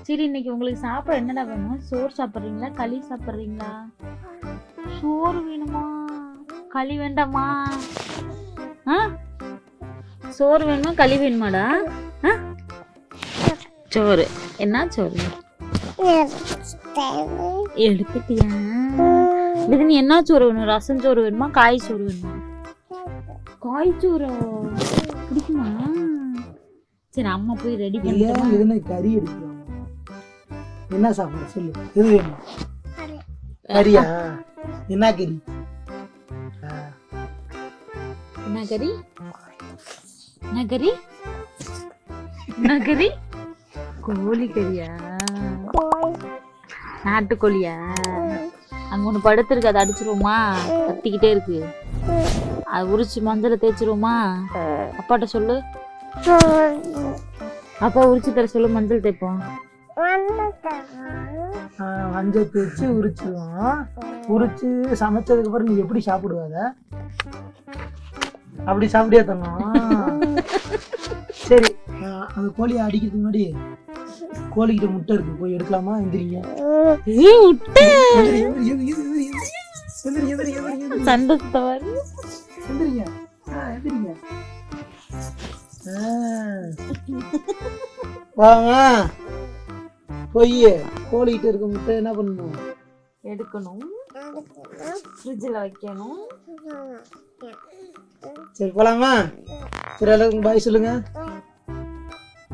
சரி, இன்னைக்கு உங்களுக்கு சாப்பிட என்னடா வேணும்? சோறு சாப்பிட்றீங்களா, களி சாப்பிட்றீங்களா? சோறு வேணுமா, களி வேண்டாமா? ஆ, சோறு வேணுமா, களி வேணுமாடா? ஆ, சோறு. என்ன சோறு எடுத்துட்டியா? இது நீ என்ன சோறு வேணும்? ரசம் சோறு வேணுமா, காய் சோறு வேணுமா? காய் சோறா பிடிக்குமா? சரி, அம்மா போய் ரெடி பண்ணிட்டோமா? எதுனா கறி எடுக்கலாம். என்ன சாப்பிட சொல்லு, எது வேணும்? கறியா? என்ன கறி? என்ன கறி? என்ன கறி? என்ன கறி? கோழி கறியா? நாட்டுக்கோழியா? அங்க ஒண்ணு படுத்துருக்கு, அதை அடிச்சிருவோமா? கத்திக்கிட்டே இருக்கு, அது உரிச்சு மஞ்சளை தேய்ச்சிருவோமா? அப்பாட்ட சொல்லு, அப்பா உரிச்சு தர சொல்லு, மஞ்சள் தேய்ப்போம். மஞ்சள் தேய்ச்சி உரிச்சிருவோம். உரிச்சு சமைச்சதுக்கு அப்புறம் நீ எப்படி சாப்பிடுவாத? அப்படி சாப்பிடியா தங்கம்? சரி, அந்த கோழியை அடிக்கிறதுக்கு முன்னாடி கோழிக்கிட்ட முட்டை இருக்கு, போய் எடுக்கலாமா? எந்திரிங்க. சண்டை தவறு. எந்திரிங்க, எந்திரிங்க. வாங்க, போய் கோழிக்கிட்ட இருக்க முட்டை என்ன பண்ணணும்? எடுக்கணும், ஃப்ரிட்ஜில் வைக்கணும். சரி, போலாமா? சரி, எல்லாருக்கும் பாய் சொல்லுங்க.